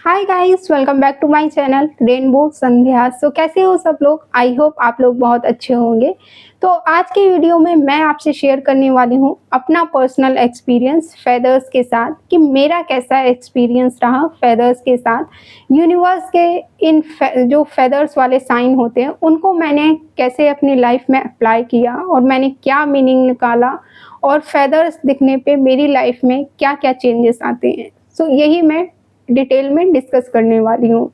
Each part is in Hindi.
Hi guys, welcome back to my channel rainbow Sandhya. कैसे हो सब लोग? आई होप आप लोग बहुत अच्छे होंगे। तो आज के वीडियो में मैं आपसे शेयर करने वाली हूँ अपना पर्सनल एक्सपीरियंस फेदर्स के साथ कि मेरा कैसा एक्सपीरियंस रहा फेदर्स के साथ। यूनिवर्स के जो फेदर्स वाले साइन होते हैं उनको मैंने कैसे अपनी लाइफ में अप्लाई किया और मैंने क्या मीनिंग निकाला और फेदर्स दिखने पे मेरी लाइफ में क्या क्या चेंजेस आते हैं। यही मैं डिटेल में डिस्कस करने वाली हूँ।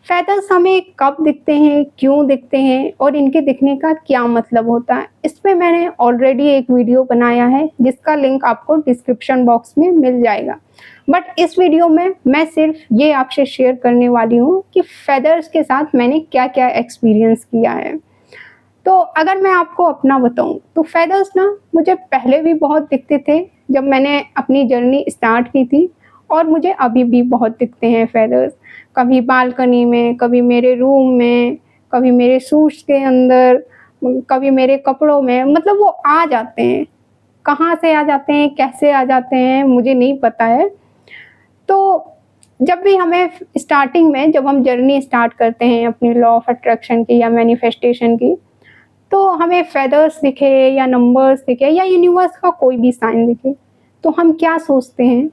फेदर्स हमें कब दिखते हैं, क्यों दिखते हैं और इनके दिखने का क्या मतलब होता है, इस पे मैंने ऑलरेडी एक वीडियो बनाया है जिसका लिंक आपको डिस्क्रिप्शन बॉक्स में मिल जाएगा। बट इस वीडियो में मैं सिर्फ ये आपसे शेयर करने वाली हूँ कि फेदर्स के साथ मैंने क्या क्या एक्सपीरियंस किया है। तो अगर मैं आपको अपना बताऊँ तो फेदर्स ना मुझे पहले भी बहुत दिखते थे जब मैंने अपनी जर्नी स्टार्ट की थी, और मुझे अभी भी बहुत दिखते हैं फेदर्स। कभी बालकनी में, कभी मेरे रूम में, कभी मेरे शूज़ के अंदर, कभी मेरे कपड़ों में, मतलब वो आ जाते हैं। कहाँ से आ जाते हैं, कैसे आ जाते हैं मुझे नहीं पता है। तो जब भी हमें स्टार्टिंग में जब हम जर्नी स्टार्ट करते हैं अपनी लॉ ऑफ अट्रैक्शन की या मैनिफेस्टेशन की, तो हमें फेदर्स दिखे या नंबर्स दिखे या यूनिवर्स का कोई भी साइन दिखे तो हम क्या सोचते हैं,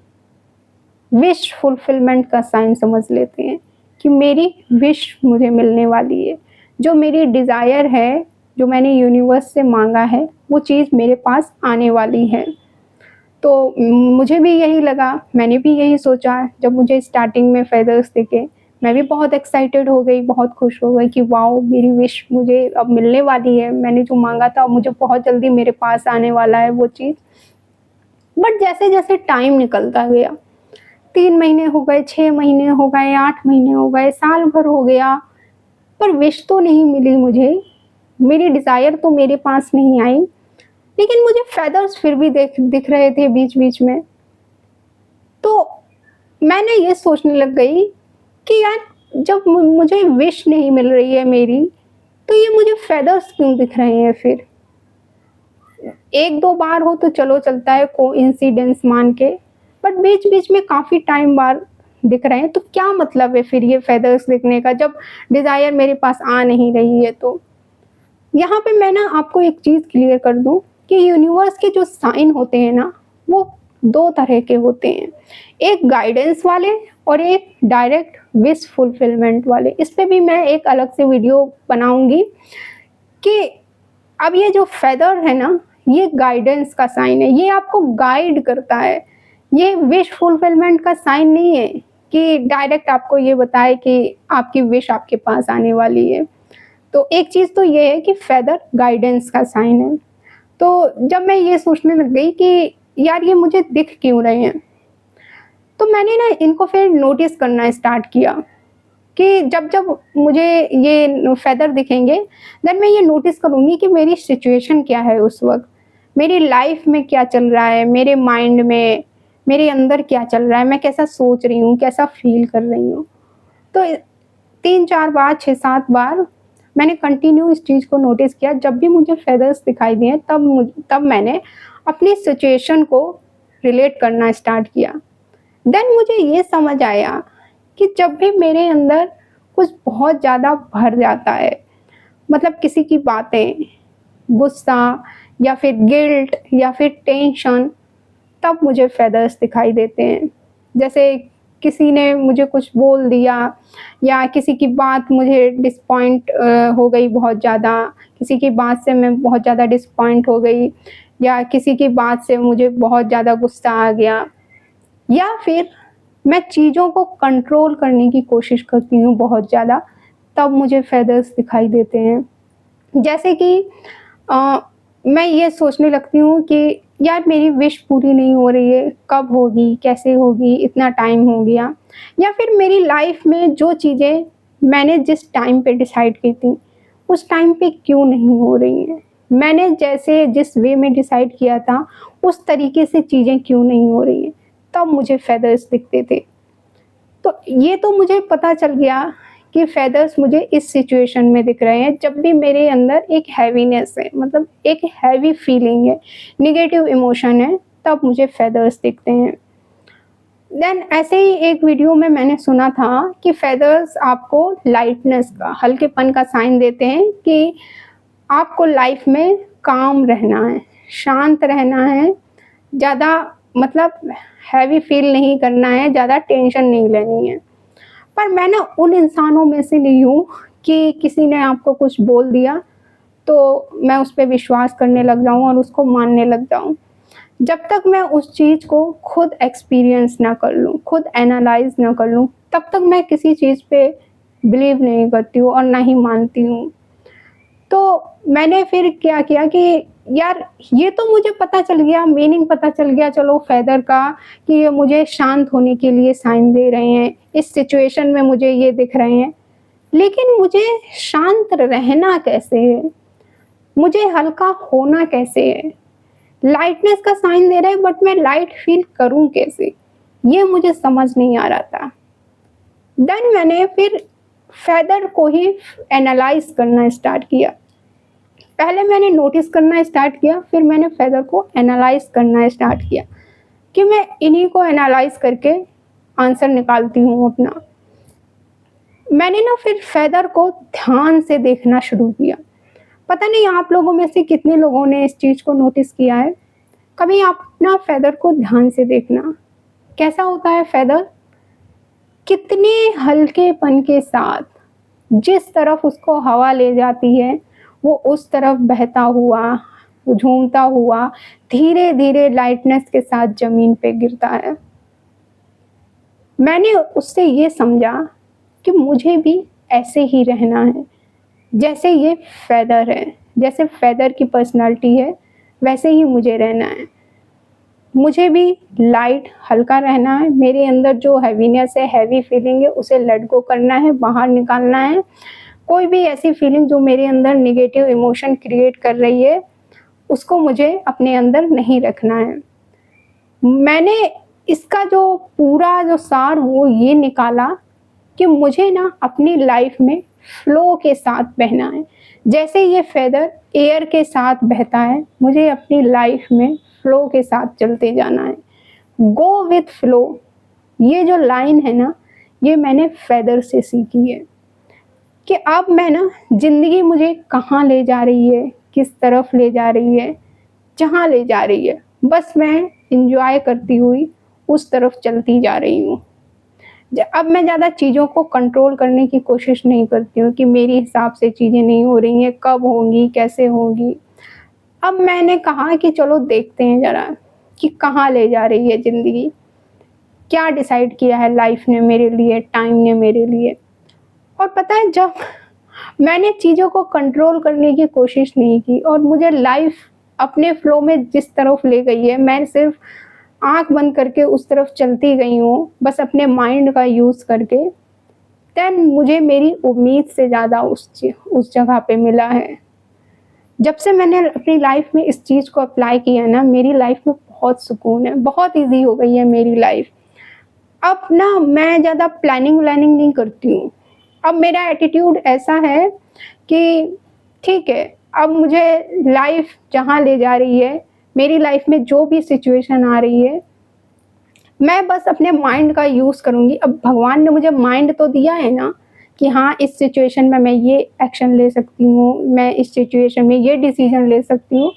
विश फुलफिलमेंट का साइन समझ लेते हैं कि मेरी विश मुझे मिलने वाली है। जो मेरी डिज़ायर है, जो मैंने यूनिवर्स से मांगा है, वो चीज़ मेरे पास आने वाली है। तो मुझे भी यही लगा, मैंने भी यही सोचा। जब मुझे स्टार्टिंग में फेदर्स दिखे मैं भी बहुत एक्साइटेड हो गई, बहुत खुश हो गई कि वाओ, मेरी विश मुझे अब मिलने वाली है। मैंने जो मांगा था मुझे बहुत जल्दी मेरे पास आने वाला है वो चीज़। बट जैसे जैसे टाइम निकलता गया, 3 महीने हो गए, 6 महीने हो गए, 8 महीने हो गए, साल भर हो गया, पर विश तो नहीं मिली मुझे। मेरी डिज़ायर तो मेरे पास नहीं आई, लेकिन मुझे फेदर्स फिर भी दिख रहे थे बीच-बीच में। तो मैंने ये सोचने लग गई कि यार, जब मुझे विश नहीं मिल रही है मेरी, तो ये मुझे फेदर्स क्यों दिख रहे हैं फिर? 1-2 बार हो तो चलो चलता है, कोइंसिडेंस मान के, बट बीच-बीच में काफ़ी टाइम बाद दिख रहे हैं, तो क्या मतलब है फिर ये फेदर्स दिखने का जब डिज़ायर मेरे पास आ नहीं रही है तो? यहाँ पे मैं ना आपको एक चीज़ क्लियर कर दूँ कि यूनिवर्स के जो साइन होते हैं ना, वो 2 तरह के होते हैं। एक गाइडेंस वाले और एक डायरेक्ट विश फुलफिलमेंट वाले। इस पे भी मैं एक अलग से वीडियो बनाऊँगी कि अब ये जो फेदर है ना, ये गाइडेंस का साइन है, ये आपको गाइड करता है। ये विश फुलफिलमेंट का साइन नहीं है कि डायरेक्ट आपको ये बताए कि आपकी विश आपके पास आने वाली है। तो एक चीज़ तो ये है कि फेदर गाइडेंस का साइन है। तो जब मैं ये सोचने लग गई कि यार, ये मुझे दिख क्यों रहे हैं, तो मैंने ना इनको फिर नोटिस करना स्टार्ट किया कि जब-जब मुझे ये फेदर दिखेंगे, देन मैं ये नोटिस करूँगी कि मेरी सिचुएशन क्या है उस वक़्त, मेरी लाइफ़ में क्या चल रहा है, मेरे माइंड में, मेरे अंदर क्या चल रहा है, मैं कैसा सोच रही हूँ, कैसा फ़ील कर रही हूँ। तो 3-4 बार, 6-7 बार मैंने कंटिन्यू इस चीज़ को नोटिस किया। जब भी मुझे फेदर्स दिखाई दिए तब मैंने अपनी सिचुएशन को रिलेट करना स्टार्ट किया। देन मुझे ये समझ आया कि जब भी मेरे अंदर कुछ बहुत ज़्यादा भर जाता है, मतलब किसी की बातें, गुस्सा या फिर गिल्ट या फिर टेंशन, तब मुझे फेदर्स दिखाई देते हैं। जैसे किसी ने मुझे कुछ बोल दिया या किसी की बात मुझे डिसपॉइंट हो गई बहुत ज़्यादा, किसी की बात से मैं बहुत ज़्यादा डिसपॉइंट हो गई या किसी की बात से मुझे बहुत ज़्यादा गुस्सा आ गया, या फिर मैं चीज़ों को कंट्रोल करने की कोशिश करती हूँ बहुत ज़्यादा, तब मुझे फेदर्स दिखाई देते हैं। जैसे कि अ, मैं ये सोचने लगती हूँ कि यार, मेरी विश पूरी नहीं हो रही है, कब होगी, कैसे होगी, इतना टाइम हो गया। या फिर मेरी लाइफ़ में जो चीज़ें मैंने जिस टाइम पे डिसाइड की थी, उस टाइम पे क्यों नहीं हो रही हैं? मैंने जैसे जिस वे में डिसाइड किया था, उस तरीके से चीज़ें क्यों नहीं हो रही हैं? तब मुझे फेदर्स दिखते थे। तो ये तो मुझे पता चल गया कि फेदर्स मुझे इस सिचुएशन में दिख रहे हैं जब भी मेरे अंदर एक हैवीनेस है, मतलब एक हैवी फीलिंग है, नेगेटिव इमोशन है, तब मुझे फेदर्स दिखते हैं। देन ऐसे ही एक वीडियो में मैंने सुना था कि फेदर्स आपको लाइटनेस का, हल्केपन का साइन देते हैं कि आपको लाइफ में काम रहना है, शांत रहना है, ज़्यादा मतलब हैवी फील नहीं करना है, ज़्यादा टेंशन नहीं लेनी है। पर मैं ना उन इंसानों में से नहीं हूँ कि किसी ने आपको कुछ बोल दिया तो मैं उस पे विश्वास करने लग जाऊँ और उसको मानने लग जाऊँ। जब तक मैं उस चीज़ को खुद एक्सपीरियंस ना कर लूँ, खुद एनालाइज़ ना कर लूँ, तब तक मैं किसी चीज़ पे बिलीव नहीं करती हूँ और ना ही मानती हूँ। तो मैंने फिर क्या किया कि यार ये तो मुझे पता चल गया, मीनिंग पता चल गया चलो फेदर का, कि ये मुझे शांत होने के लिए साइन दे रहे हैं, इस सिचुएशन में मुझे ये दिख रहे हैं। लेकिन मुझे शांत रहना कैसे है? मुझे हल्का होना कैसे है? लाइटनेस का साइन दे रहा है बट मैं लाइट फील करूँ कैसे? ये मुझे समझ नहीं आ रहा था। देन मैंने फिर फेदर को ही एनालाइज़ करना स्टार्ट किया। पहले मैंने नोटिस करना स्टार्ट किया, फिर मैंने फेदर को एनालाइज़ करना स्टार्ट किया कि मैं इन्हीं को एनालाइज़ करके आंसर निकालती हूँ अपना। मैंने ना फिर फेदर को ध्यान से देखना शुरू किया। पता नहीं आप लोगों में से कितने लोगों ने इस चीज़ को नोटिस किया है? कभी आप ना फेदर को ध्यान से देखना। कैसा होता है फेदर? कितने हल्केपन के साथ जिस तरफ उसको हवा ले जाती है, वो उस तरफ बहता हुआ, झूमता हुआ, धीरे-धीरे लाइटनेस के साथ ज़मीन पे गिरता है। मैंने उससे ये समझा कि मुझे भी ऐसे ही रहना है, जैसे ये फेदर है, जैसे फेदर की पर्सनैलिटी है, वैसे ही मुझे रहना है। मुझे भी लाइट हल्का रहना है, मेरे अंदर जो हैवीनेस है, हैवी फीलिंग है, उसे लेट गो करना है, बाहर निकालना है। कोई भी ऐसी फीलिंग जो मेरे अंदर नेगेटिव इमोशन क्रिएट कर रही है, उसको मुझे अपने अंदर नहीं रखना है। मैंने इसका जो पूरा जो सार वो ये निकाला कि मुझे ना अपनी लाइफ में फ्लो के साथ बहना है। जैसे ये फेदर एयर के साथ बहता है, मुझे अपनी लाइफ में फ्लो के साथ चलते जाना है। गो विथ फ्लो, ये जो लाइन है ना, ये मैंने फेदर से सीखी है कि अब मैं ना ज़िंदगी मुझे कहाँ ले जा रही है, किस तरफ ले जा रही है, जहाँ ले जा रही है, बस मैं एन्जॉय करती हुई उस तरफ चलती जा रही हूँ। अब मैं ज़्यादा चीज़ों को कंट्रोल करने की कोशिश नहीं करती हूँ कि मेरे हिसाब से चीज़ें नहीं हो रही हैं, कब होंगी, कैसे होंगी। अब मैंने कहा कि चलो देखते हैं ज़रा कि कहाँ ले जा रही है ज़िंदगी, क्या डिसाइड किया है लाइफ ने मेरे लिए, टाइम ने मेरे लिए। और पता है जब मैंने चीज़ों को कंट्रोल करने की कोशिश नहीं की और मुझे लाइफ अपने फ्लो में जिस तरफ ले गई है, मैं सिर्फ आँख बंद करके उस तरफ चलती गई हूँ, बस अपने माइंड का यूज़ करके, देन मुझे मेरी उम्मीद से ज़्यादा उस जगह पे मिला है। जब से मैंने अपनी लाइफ में इस चीज़ को अप्लाई किया ना, मेरी लाइफ में बहुत सुकून है, बहुत ईज़ी हो गई है मेरी लाइफ। अब ना मैं ज़्यादा प्लानिंग व्लानिंग नहीं करती हूँ। अब मेरा एटीट्यूड ऐसा है कि ठीक है, अब मुझे लाइफ जहाँ ले जा रही है, मेरी लाइफ में जो भी सिचुएशन आ रही है, मैं बस अपने माइंड का यूज़ करूँगी। अब भगवान ने मुझे माइंड तो दिया है ना कि हाँ, इस सिचुएशन में मैं ये एक्शन ले सकती हूँ, मैं इस सिचुएशन में ये डिसीज़न ले सकती हूँ।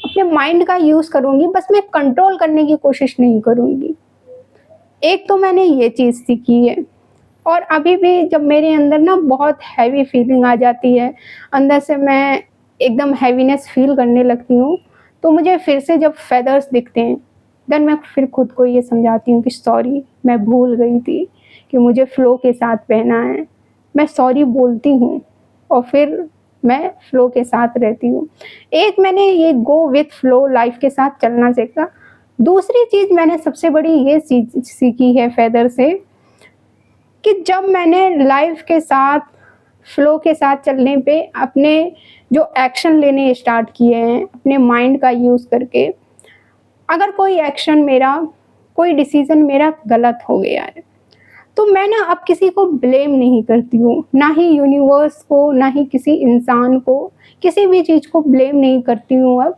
अपने माइंड का यूज़ करूँगी, बस मैं कंट्रोल करने की कोशिश नहीं करूँगी। एक तो मैंने ये चीज़ सीखी है। और अभी भी जब मेरे अंदर ना बहुत हैवी फीलिंग आ जाती है, अंदर से मैं एकदम हैवीनेस फ़ील करने लगती हूँ, तो मुझे फिर से जब फेदर्स दिखते हैं, देन मैं फिर खुद को ये समझाती हूँ कि सॉरी, मैं भूल गई थी कि मुझे फ़्लो के साथ बहना है। मैं सॉरी बोलती हूँ और फिर मैं फ़्लो के साथ रहती हूँ। एक मैंने ये गो विथ फ़्लो लाइफ़ के साथ चलना सीखा। दूसरी चीज़ मैंने सबसे बड़ी ये सीखी है फेदर से कि जब मैंने लाइफ के साथ फ्लो के साथ चलने पे अपने जो एक्शन लेने स्टार्ट किए हैं अपने माइंड का यूज़ करके, अगर कोई एक्शन मेरा, कोई डिसीज़न मेरा गलत हो गया है, तो मैं ना अब किसी को ब्लेम नहीं करती हूँ, ना ही यूनिवर्स को, ना ही किसी इंसान को, किसी भी चीज़ को ब्लेम नहीं करती हूँ अब।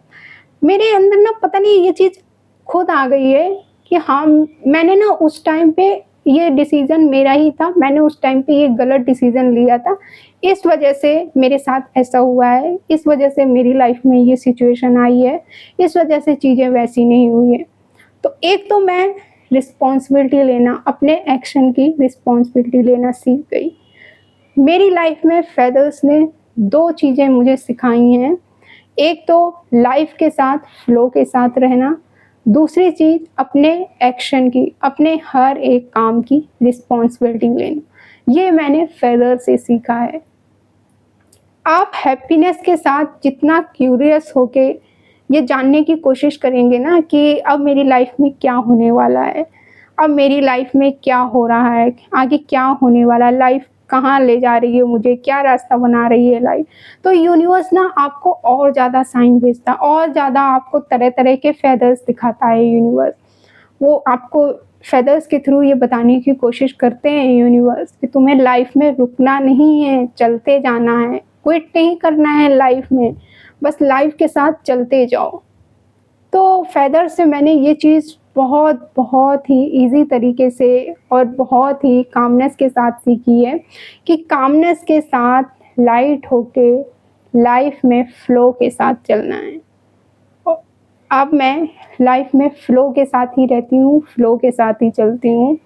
मेरे अंदर ना पता नहीं ये चीज़ खुद आ गई है कि हाँ, मैंने ना उस टाइम पे ये डिसीज़न मेरा ही था, मैंने उस टाइम पे ये गलत डिसीज़न लिया था, इस वजह से मेरे साथ ऐसा हुआ है, इस वजह से मेरी लाइफ में ये सिचुएशन आई है, इस वजह से चीज़ें वैसी नहीं हुई हैं। तो एक तो मैं रिस्पॉन्सिबिलिटी लेना, अपने एक्शन की रिस्पॉन्सिबिलिटी लेना सीख गई। मेरी लाइफ में फेदर्स ने 2 चीज़ें मुझे सिखाई हैं। एक तो लाइफ के साथ, फ्लो के साथ रहना, दूसरी चीज़ अपने एक्शन की, अपने हर एक काम की रिस्पॉन्सिबिलिटी लेना। ये मैंने फेदर से सीखा है। आप हैप्पीनेस के साथ जितना क्यूरियस होके ये जानने की कोशिश करेंगे ना कि अब मेरी लाइफ में क्या होने वाला है, अब मेरी लाइफ में क्या हो रहा है, आगे क्या होने वाला है, लाइफ कहाँ ले जा रही है मुझे, क्या रास्ता बना रही है लाइफ, तो यूनिवर्स ना आपको और ज़्यादा साइन भेजता है, और ज़्यादा आपको तरह-तरह के फेदर्स दिखाता है यूनिवर्स। वो आपको फेदर्स के थ्रू ये बताने की कोशिश करते हैं यूनिवर्स कि तुम्हें लाइफ में रुकना नहीं है, चलते जाना है, क्विट नहीं करना है लाइफ में, बस लाइफ के साथ चलते जाओ। तो फेदर से मैंने ये चीज़ बहुत ही ईज़ी तरीके से और बहुत ही कामनेस के साथ सीखी है कि कामनेस के साथ लाइट होके लाइफ में फ़्लो के साथ चलना है। अब मैं लाइफ में फ़्लो के साथ ही रहती हूँ, फ़्लो के साथ ही चलती हूँ।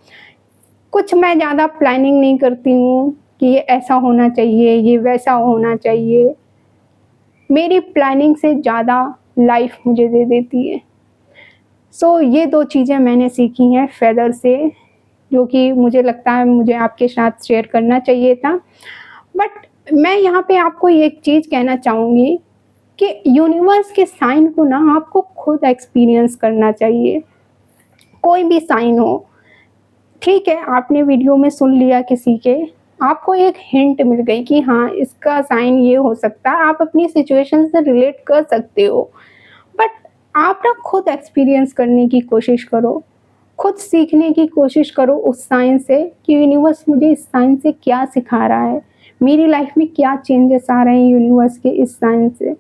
कुछ मैं ज़्यादा प्लानिंग नहीं करती हूँ कि ये ऐसा होना चाहिए, ये वैसा होना चाहिए। मेरी प्लानिंग से ज़्यादा लाइफ मुझे दे देती है। सो ये 2 चीज़ें मैंने सीखी हैं फेदर से, जो कि मुझे लगता है मुझे आपके साथ शेयर करना चाहिए था। बट मैं यहाँ पे आपको एक चीज़ कहना चाहूँगी कि यूनिवर्स के साइन को ना आपको खुद एक्सपीरियंस करना चाहिए। कोई भी साइन हो, ठीक है, आपने वीडियो में सुन लिया किसी के, आपको एक हिंट मिल गई कि हाँ, इसका साइन ये हो सकता है, आप अपनी सिचुएशन से रिलेट कर सकते हो। बट आप ना खुद एक्सपीरियंस करने की कोशिश करो, खुद सीखने की कोशिश करो उस साइन से कि यूनिवर्स मुझे इस साइन से क्या सिखा रहा है, मेरी लाइफ में क्या चेंजेस आ रहे हैं यूनिवर्स के इस साइन से।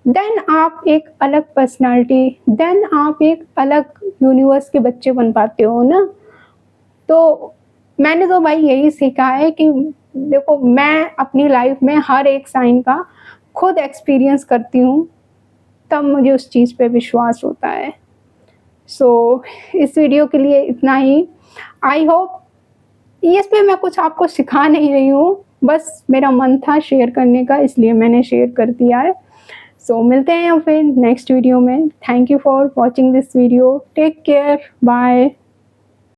देन आप एक अलग पर्सनैलिटी, देन आप एक अलग यूनिवर्स के बच्चे बन पाते हो ना। तो मैंने तो भाई यही सीखा है कि देखो, मैं अपनी लाइफ में हर एक साइन का खुद एक्सपीरियंस करती हूँ, तब मुझे उस चीज़ पे विश्वास होता है। सो इस वीडियो के लिए इतना ही। आई होप इस पे मैं कुछ आपको सिखा नहीं रही हूँ, बस मेरा मन था शेयर करने का, इसलिए मैंने शेयर कर दिया है। सो मिलते हैं फिर नेक्स्ट वीडियो में। Thank you for watching this video. Take care, bye.